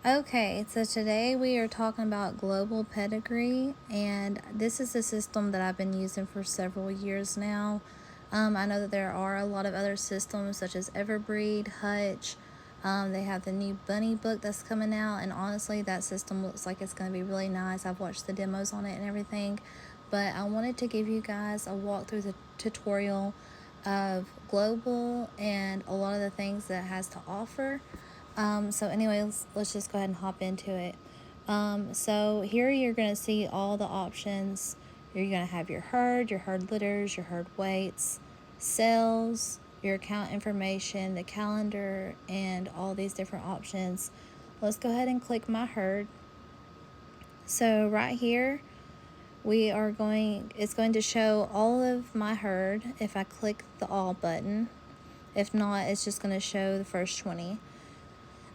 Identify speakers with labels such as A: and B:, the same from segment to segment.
A: Okay, so today we are talking about Global Pedigree, and this is a system that I've been using for several years now. I know that there are a lot of other systems such as Everbreed, Hutch. They have the new Bunny book that's coming out, and honestly, that system looks like it's going to be really nice. I've watched the demos on it and everything, but I wanted to give you guys a walkthrough the tutorial of Global and a lot of the things that it has to offer. So anyways, let's just go ahead and hop into it. So here you're going to see all the options. You're going to have your herd litters, your herd weights, sales, your account information, the calendar, and all these different options. Let's go ahead and click my herd. So right here, it's going to show all of my herd if I click the all button. If not, it's just going to show the first 20.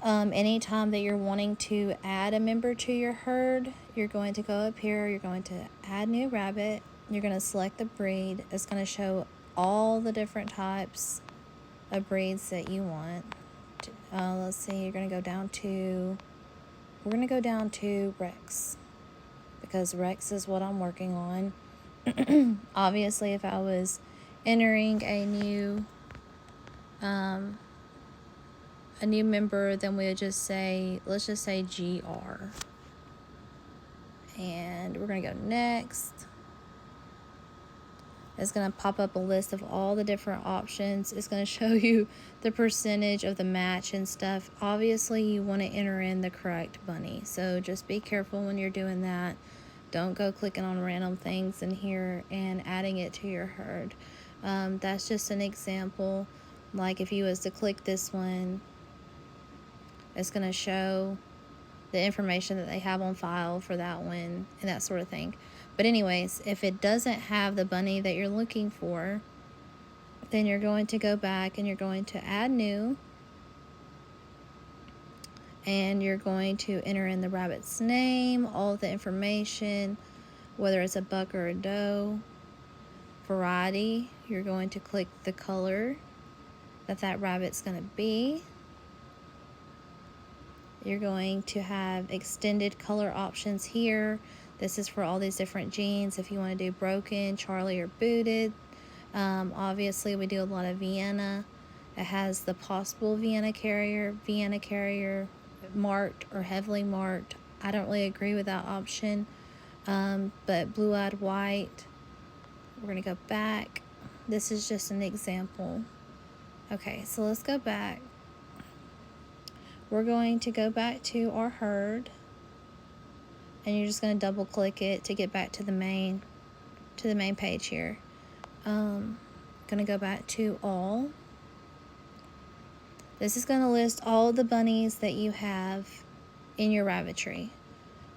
A: Anytime that you're wanting to add a member to your herd, you're going to go up here, you're going to add new rabbit, you're going to select the breed. It's going to show all the different types of breeds that you want. Let's see, we're going to go down to Rex, because Rex is what I'm working on. Obviously, if I was entering a new member, then we would just say, let's just say GR. And we're going to go next. It's going to pop up a list of all the different options. It's going to show you the percentage of the match and stuff. Obviously, you want to enter in the correct bunny. So just be careful when you're doing that. Don't go clicking on random things in here and adding it to your herd. That's just an example. Like if you was to click this one, it's going to show the information that they have on file for that one and that sort of thing. But anyways, if it doesn't have the bunny that you're looking for, then you're going to go back and you're going to add new, and you're going to enter in the rabbit's name, all of the information, whether it's a buck or a doe. Variety, you're going to click the color that rabbit's going to be. You're going to have extended color options here. This is for all these different genes. If you want to do broken, Charlie, or booted. Obviously, we do a lot of Vienna. It has the possible Vienna carrier, marked or heavily marked. I don't really agree with that option. But blue-eyed white. We're going to go back. This is just an example. Okay, so let's go back. We're going to go back to our herd, and you're just going to double click it to get back to the main page here. Going to go back to all. This is going to list all the bunnies that you have in your rabbitry.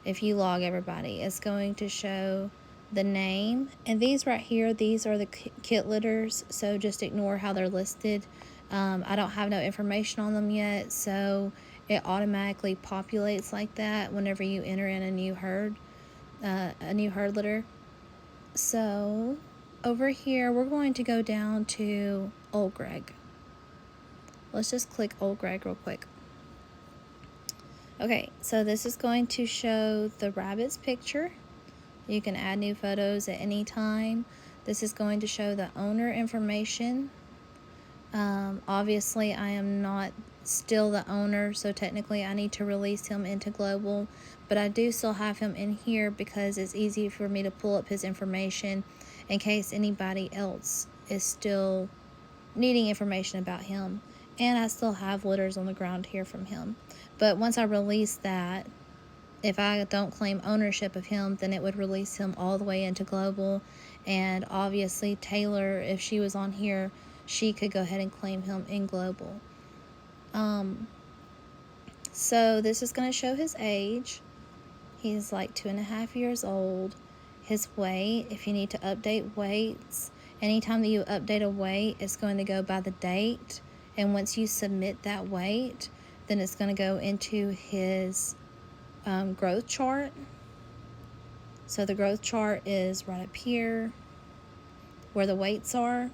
A: If you log everybody, it's going to show the name, and these right here, these are the kit litters, so just ignore how they're listed. I don't have no information on them yet, so it automatically populates like that whenever you enter in a new herd litter. So over here, we're going to go down to Old Greg. Let's just click Old Greg real quick. Okay, so this is going to show the rabbit's picture. You can add new photos at any time. This is going to show the owner information. Obviously, I am not still the owner, so technically I need to release him into Global, but I do still have him in here because it's easy for me to pull up his information in case anybody else is still needing information about him. And I still have litters on the ground here from him. But once I release that, if I don't claim ownership of him, then it would release him all the way into Global. And obviously Taylor, if she was on here, she could go ahead and claim him in Global. So this is going to show his age. He's like 2.5 years old. His weight, if you need to update weights, anytime that you update a weight, it's going to go by the date. And once you submit that weight, then it's going to go into his growth chart. So the growth chart is right up here where the weights are.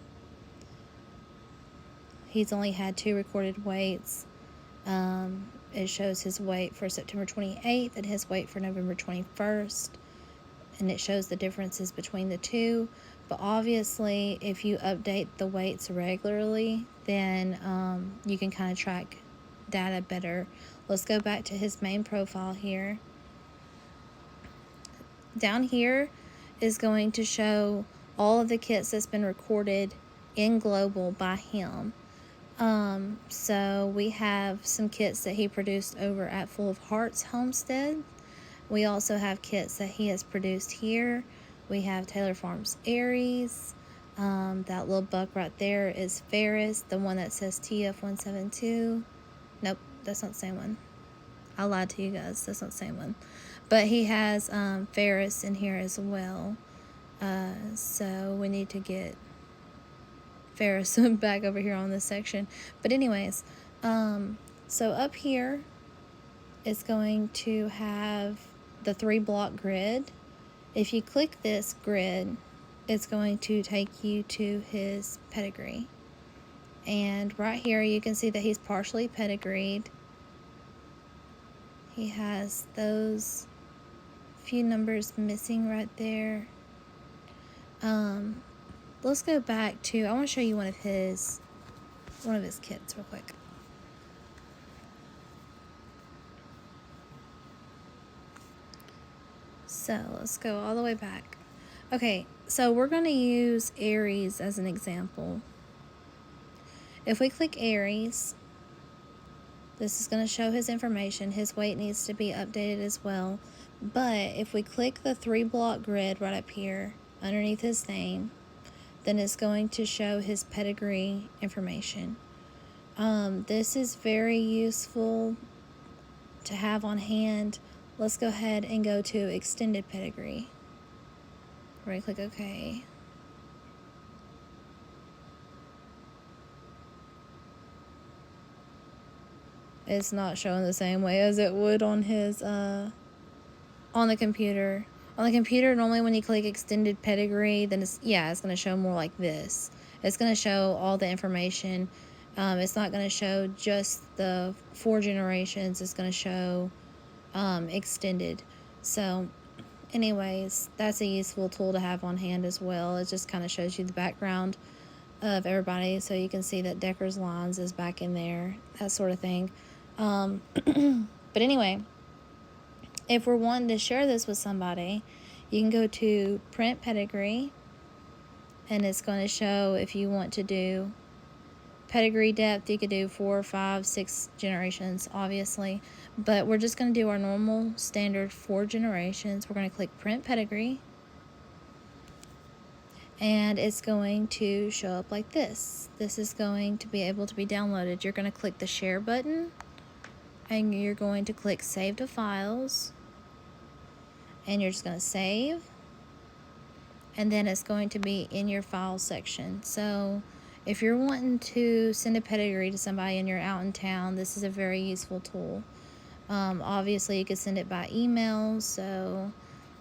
A: He's only had 2 recorded weights. it shows his weight for September 28th and his weight for November 21st. And it shows the differences between the two. But obviously, if you update the weights regularly, then you can kind of track data better. Let's go back to his main profile here. Down here is going to show all of the kits that's been recorded in Global by him. So we have some kits that he produced over at Full of Hearts Homestead. We also have kits that he has produced here. We have Taylor Farms Aries. That little buck right there is Ferris, the one that says TF172. Nope, that's not the same one. I lied to you guys, that's not the same one. But he has Ferris in here as well. So we need to get Ferris back over here on this section. But anyways, so up here it's going to have the 3-block grid. If you click this grid, it's going to take you to his pedigree. And right here you can see that he's partially pedigreed. He has those few numbers missing right there. Let's go back to, I want to show you one of his kits real quick. So let's go all the way back. Okay, so we're going to use Aries as an example. If we click Aries, this is going to show his information. His weight needs to be updated as well. But if we click the 3-block grid right up here underneath his name, then it's going to show his pedigree information. This is very useful to have on hand. Let's go ahead and go to Extended Pedigree. Right click OK. It's not showing the same way as it would on his on the computer. On the computer, normally when you click Extended Pedigree, then it's going to show more like this. It's going to show all the information. It's not going to show just the 4 generations. It's going to show extended. So anyways, that's a useful tool to have on hand as well. It just kind of shows you the background of everybody, so you can see that Decker's Lines is back in there, that sort of thing. But anyway, if we're wanting to share this with somebody, you can go to Print Pedigree, and it's going to show if you want to do pedigree depth. You could do 4, 5, 6 generations, obviously, but we're just going to do our normal standard 4 generations. We're going to click Print Pedigree, and it's going to show up like this. This is going to be able to be downloaded. You're going to click the share button, and you're going to click Save to Files, and you're just going to save, and then it's going to be in your Files section. So if you're wanting to send a pedigree to somebody and you're out in town, this is a very useful tool. Obviously, you could send it by email, so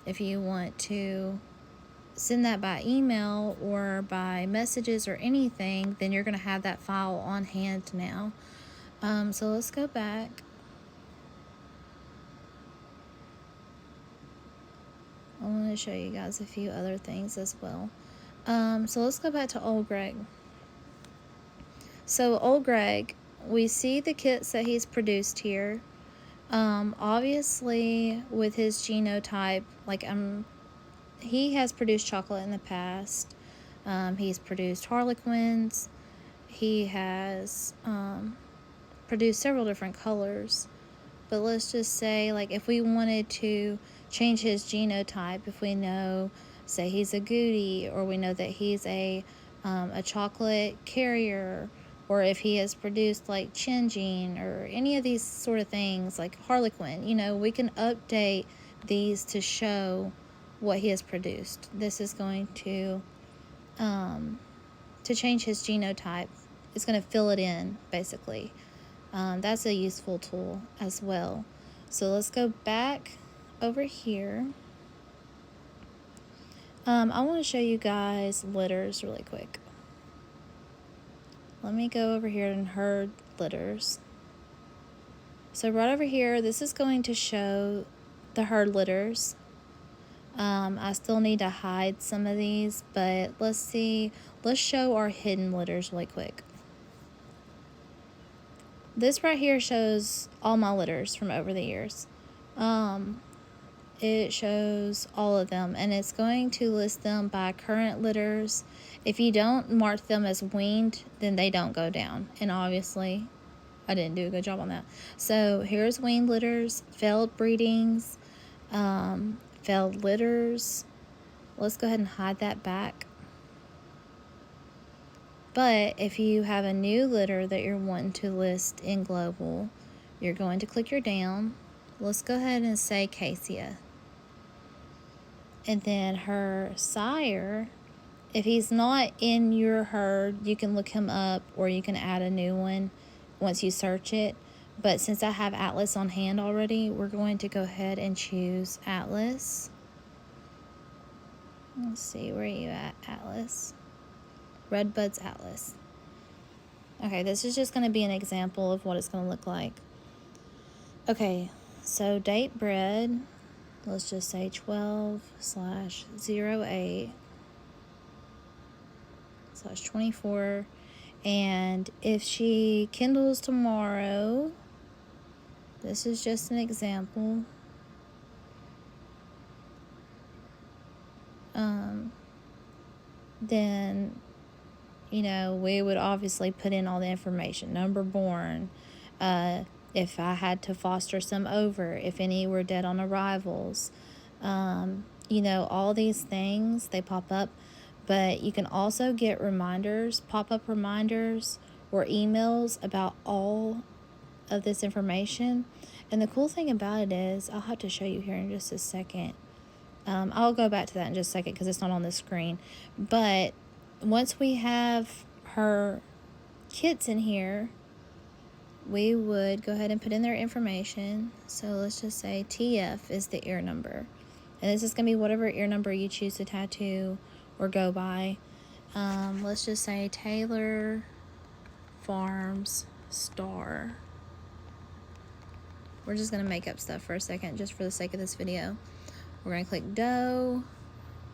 A: if you want to send that by email or by messages or anything, then you're going to have that file on hand now. So let's go back. I want to show you guys a few other things as well. So let's go back to Old Greg. So Old Greg, we see the kits that he's produced here. Obviously with his genotype, he has produced chocolate in the past. He's produced Harlequins. He has produced several different colors. But let's just say, if we wanted to change his genotype, if we know, say he's a Goody, or we know that he's a chocolate carrier, or if he has produced Chin Gene or any of these sort of things, like Harlequin, we can update these to show what he has produced. This is going to change his genotype. It's going to fill it in, basically. That's a useful tool as well. So let's go back over here. I want to show you guys litters really quick. Let me go over here and herd litters. So right over here, this is going to show the herd litters. I still need to hide some of these, but let's show our hidden litters really quick. This right here shows all my litters from over the years. It shows all of them, and it's going to list them by current litters. If you don't mark them as weaned, then they don't go down, and obviously I didn't do a good job on that. So here's weaned litters, failed breedings, failed litters. Let's go ahead and hide that back. But if you have a new litter that you're wanting to list in Global, you're going to click your down. Let's go ahead and say Cassia. And then her sire, if he's not in your herd, you can look him up or you can add a new one once you search it. But since I have Atlas on hand already, we're going to go ahead and choose Atlas. Let's see, where are you at, Atlas? Redbud's Atlas. Okay, this is just going to be an example of what it's going to look like. Okay, so date bred, let's just say 12/08/24. And if she kindles tomorrow, this is just an example. Then, you know, we would obviously put in all the information. Number born, if I had to foster some over, if any were dead on arrivals. You know, all these things, they pop up. But you can also get reminders, pop-up reminders or emails about all of this information. And the cool thing about it is, I'll have to show you here in just a second. I'll go back to that in just a second because it's not on the screen. But once we have her kits in here, we would go ahead and put in their information. So let's just say TF is the ear number. And this is going to be whatever ear number you choose to tattoo or go by. Let's just say Taylor Farms Star. We're just going to make up stuff for a second just for the sake of this video. We're going to click doe.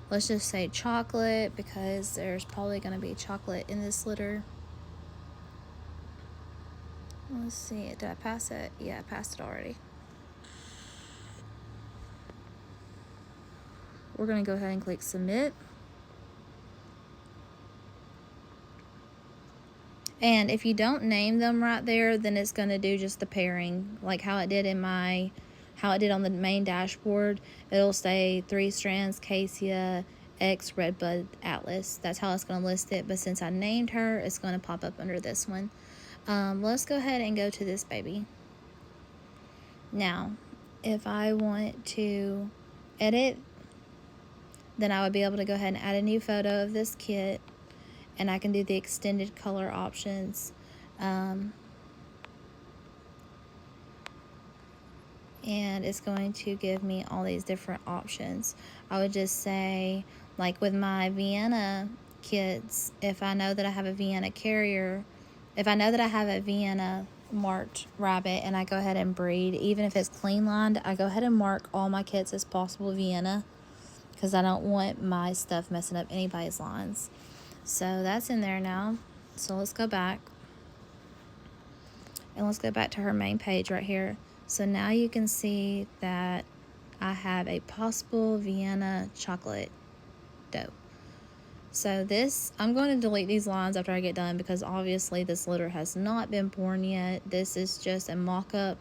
A: Let's just say chocolate because there's probably going to be chocolate in this litter. Let's see, did I pass it? Yeah, I passed it already. We're going to go ahead and click submit. And if you don't name them right there, then it's going to do just the pairing, like how it did on the main dashboard. It'll say 3 strands, Cassia, X, Redbud, Atlas. That's how it's going to list it. But since I named her, it's going to pop up under this one. Let's go ahead and go to this baby. Now, if I want to edit, then I would be able to go ahead and add a new photo of this kit. And I can do the extended color options. And it's going to give me all these different options. I would just say, like with my Vienna kits, if I know that I have a Vienna carrier, if I know that I have a Vienna marked rabbit and I go ahead and breed, even if it's clean lined, I go ahead and mark all my kits as possible Vienna because I don't want my stuff messing up anybody's lines. So that's in there now. So let's go back. And let's go back to her main page right here. So now you can see that I have a possible Vienna chocolate doe. So this, I'm going to delete these lines after I get done because obviously this litter has not been born yet. This is just a mock-up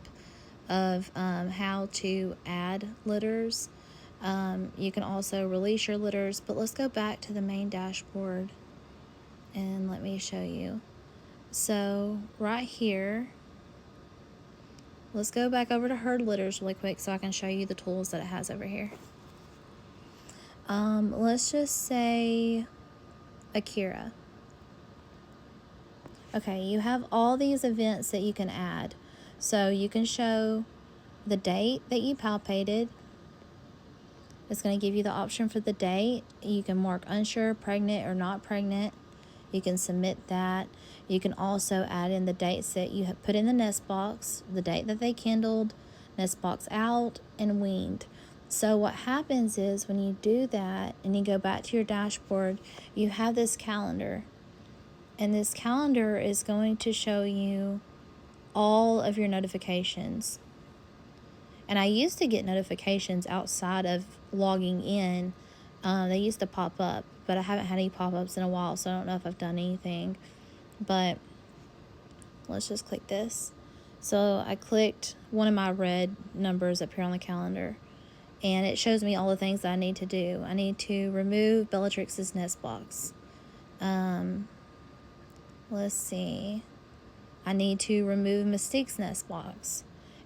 A: of how to add litters. You can also release your litters, but let's go back to the main dashboard and let me show you. So right here, let's go back over to herd litters really quick so I can show you the tools that it has over here. Let's just say Akira. Okay, you have all these events that you can add. So you can show the date that you palpated. It's going to give you the option for the date. You can mark unsure, pregnant, or not pregnant. You can submit that. You can also add in the dates that you have put in the nest box, the date that they kindled, nest box out, and weaned. So what happens is when you do that and you go back to your dashboard, you have this calendar. And this calendar is going to show you all of your notifications. And I used to get notifications outside of logging in. They used to pop up, but I haven't had any pop-ups in a while, so I don't know if I've done anything. But let's just click this. So I clicked one of my red numbers up here on the calendar, and it shows me all the things that I need to do. I need to remove Bellatrix's nest box. Let's see. I need to remove Mystique's nest box.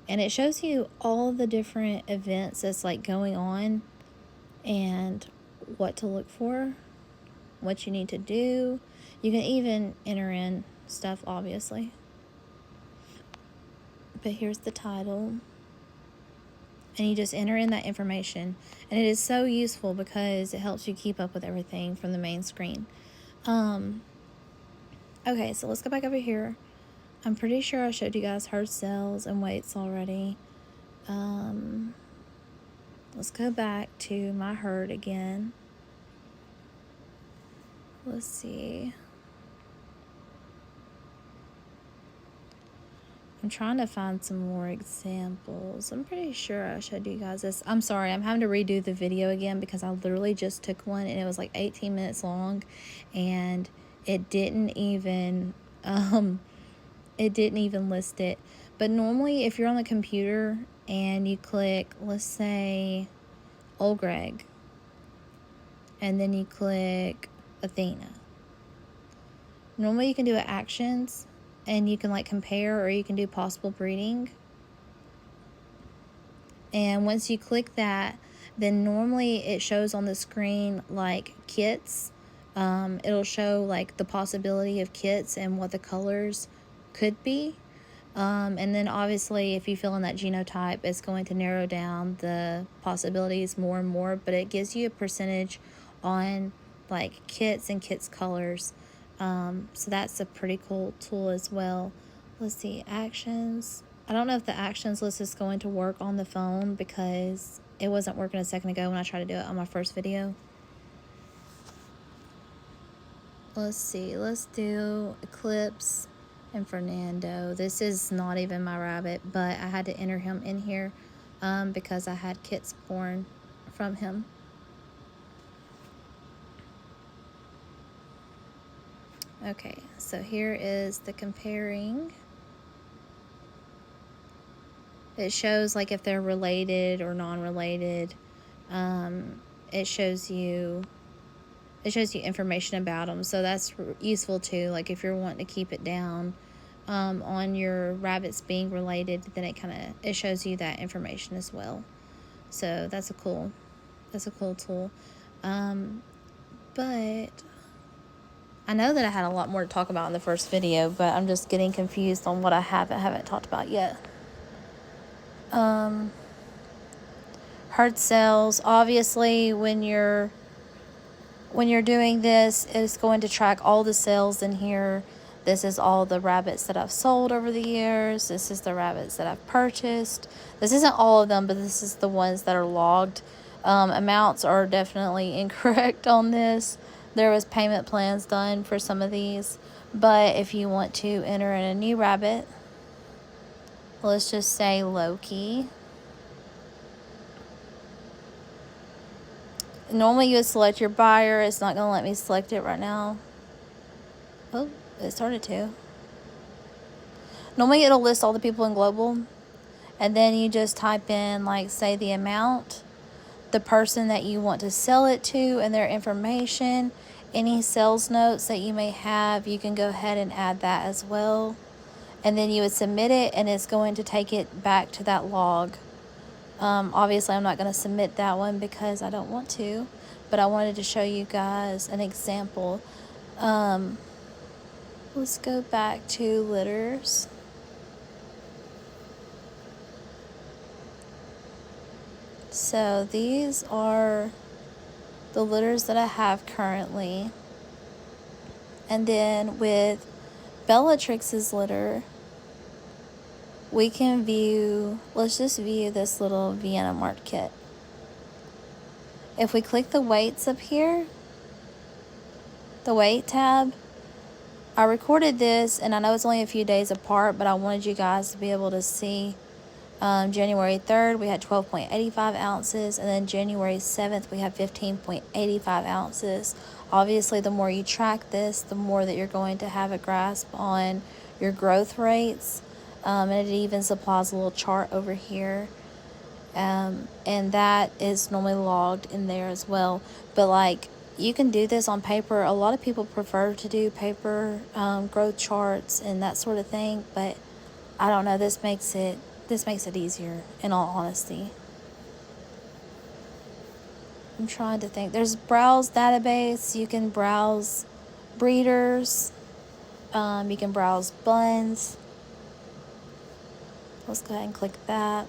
A: And it shows you all the different events that's like going on and what to look for, what you need to do. You can even enter in stuff, obviously. But here's the title. And you just enter in that information. And it is so useful because it helps you keep up with everything from the main screen. Okay, so let's go back over here. I'm pretty sure I showed you guys herd cells and weights already. Let's go back to my herd again. Let's see. I'm trying to find some more examples. I'm pretty sure I showed you guys this. I'm sorry, I'm having to redo the video again because I literally just took one and it was like 18 minutes long, and it didn't even list it. But normally if you're on the computer and you click, let's say, Old Greg, and then you click Athena, normally you can do actions and you can like compare, or you can do possible breeding. And once you click that, then normally it shows on the screen like kits. It'll show like the possibility of kits and what the colors could be. And then obviously if you fill in that genotype, it's going to narrow down the possibilities more and more, but it gives you a percentage on like kits and kits colors. So that's a pretty cool tool as well. Let's see, actions. I don't know if the actions list is going to work on the phone because it wasn't working a second ago when I tried to do it on my first video. Let's see, let's do Eclipse and Fernando. This is not even my rabbit, but I had to enter him in here because I had kits born from him. Okay, so here is the comparing. It shows like if they're related or non-related. It shows you information about them, so that's useful too. Like if you're wanting to keep it down on your rabbits being related, then it shows you that information as well. So that's a cool tool. But I know that I had a lot more to talk about in the first video, but I'm just getting confused on what I haven't talked about yet. Herd cells, obviously when you're doing this, it's going to track all the cells in here. This is all the rabbits that I've sold over the years. This is the rabbits that I've purchased. This isn't all of them, but this is the ones that are logged. Amounts are definitely incorrect on this. There was payment plans done for some of these. But if you want to enter in a new rabbit, let's just say Loki. Normally you would select your buyer. It's not going to let me select it right now. Oh, it started to. Normally it'll list all the people in Global, and then you just type in, like, say the amount, the person that you want to sell it to, and their information. Any sales notes that you may have, you can go ahead and add that as well. And then you would submit it, and it's going to take it back to that log. Obviously, I'm not going to submit that one because I don't want to, but I wanted to show you guys an example. Let's go back to litters. So these are the litters that I have currently. And then with Bellatrix's litter, we can view, let's just view this little Vienna Mart kit. If we click the weights up here, the weight tab, I recorded this, and I know it's only a few days apart, but I wanted you guys to be able to see. January 3rd, we had 12.85 ounces, and then January 7th, we had 15.85 ounces. Obviously, the more you track this, the more that you're going to have a grasp on your growth rates. And it even supplies a little chart over here. And that is normally logged in there as well. But like, you can do this on paper. A lot of people prefer to do paper growth charts and that sort of thing, but I don't know, this makes it easier, in all honesty. I'm trying to think. There's browse database. You can browse breeders. You can browse buns. Let's go ahead and click that.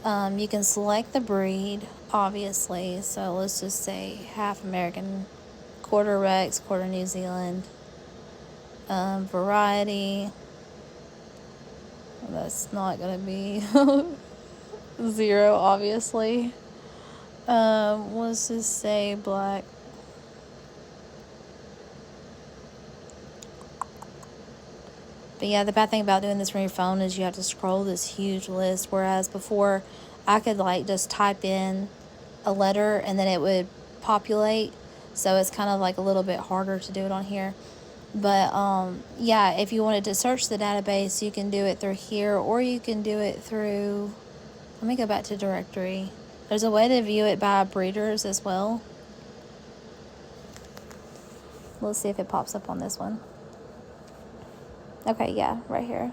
A: You can select the breed, obviously. So let's just say half American, quarter Rex, quarter New Zealand. Variety. That's not going to be 0, obviously. Let's just say black. But yeah, the bad thing about doing this from your phone is you have to scroll this huge list, whereas before I could like just type in a letter and then it would populate. So it's kind of like a little bit harder to do it on here. But yeah, if you wanted to search the database, you can do it through here, or you can do it through, let me go back to directory. There's a way to view it by breeders as well. Let's see if it pops up on this one. Okay, yeah, right here.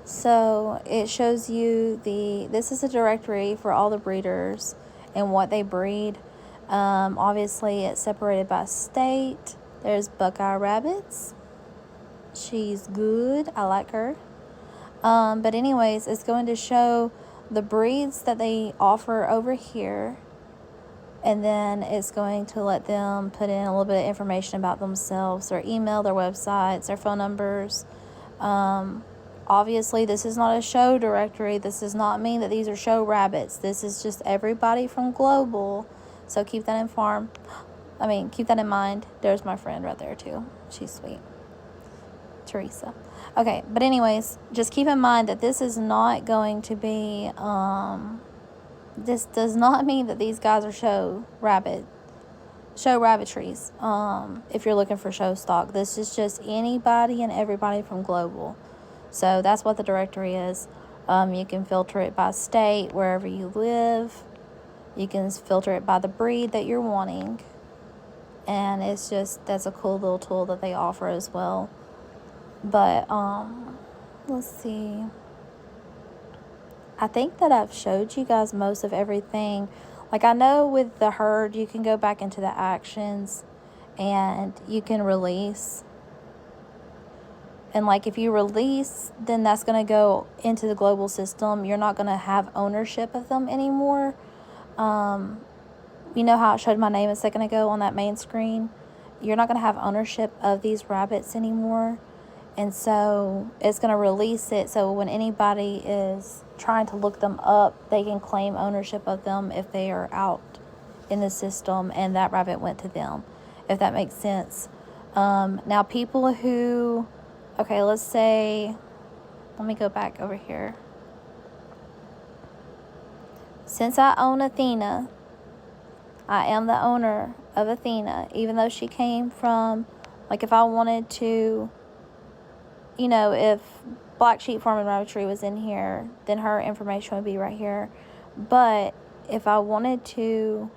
A: So it shows you this is a directory for all the breeders and what they breed. Obviously, it's separated by state. There's Buckeye Rabbits. She's good. I like her. But anyways, it's going to show the breeds that they offer over here. And then it's going to let them put in a little bit of information about themselves, their email, their websites, their phone numbers. Obviously, this is not a show directory. This does not mean that these are show rabbits. This is just everybody from Global. So keep that keep that in mind. There's my friend right there too. She's sweet. Teresa. Okay, but anyways, just keep in mind that this is not going to be, this does not mean that these guys are show rabbitries. If you're looking for show stock, this is just anybody and everybody from Global. So that's what the directory is. You can filter it by state, wherever you live. You can filter it by the breed that you're wanting. And it's just, that's a cool little tool that they offer as well. But, let's see. I think that I've showed you guys most of everything. Like, I know with the herd, you can go back into the actions and you can release. And like, if you release, then that's going to go into the global system. You're not going to have ownership of them anymore. You know how I showed my name a second ago on that main screen? You're not going to have ownership of these rabbits anymore. And so it's going to release it. So when anybody is trying to look them up, they can claim ownership of them if they are out in the system and that rabbit went to them, if that makes sense. Now, people who, okay, let's say, let me go back over here. Since I own Athena, I am the owner of Athena, even though she came from, like, if I wanted to, you know, if Black Sheep Farm and Rabbitry was in here, then her information would be right here. But if I wanted to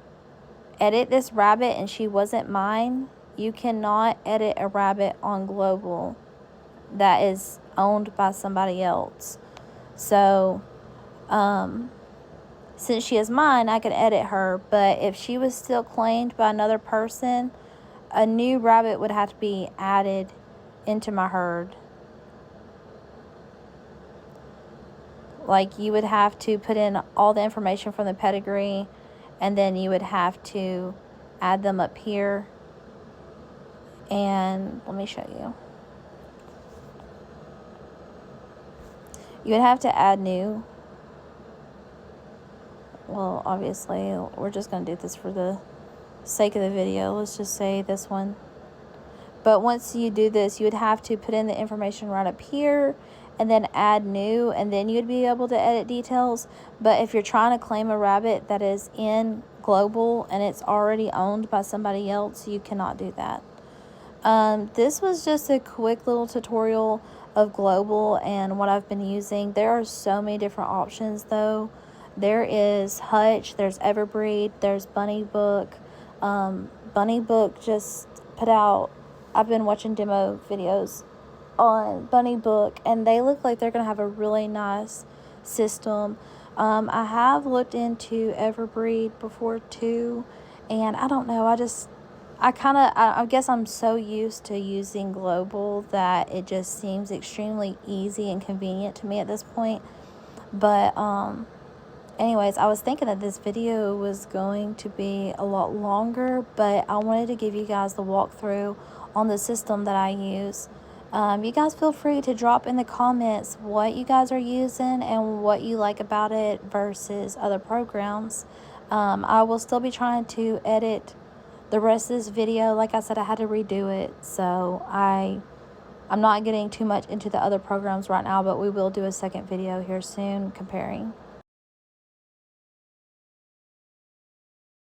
A: edit this rabbit and she wasn't mine, you cannot edit a rabbit on Global that is owned by somebody else. So, since she is mine, I can edit her. But if she was still claimed by another person, a new rabbit would have to be added into my herd. Like, you would have to put in all the information from the pedigree, and then you would have to add them up here. And let me show you. You would have to add new. Well, obviously, we're just going to do this for the sake of the video. Let's just say this one. But once you do this, you would have to put in the information right up here and then add new, and then you'd be able to edit details. But if you're trying to claim a rabbit that is in Global and it's already owned by somebody else, you cannot do that. This was just a quick little tutorial of Global and what I've been using. There are so many different options though. There is Hutch, there's Everbreed, there's Bunny Book. Bunny Book just put out, I've been watching demo videos on Bunny Book, and they look like they're going to have a really nice system. I have looked into Everbreed before too, and I don't know, I guess I'm so used to using Global that it just seems extremely easy and convenient to me at this point. But anyways, I was thinking that this video was going to be a lot longer, but I wanted to give you guys the walkthrough on the system that I use. You guys feel free to drop in the comments what you guys are using and what you like about it versus other programs. I will still be trying to edit the rest of this video. Like I said, I had to redo it, so I'm not getting too much into the other programs right now, but we will do a second video here soon comparing.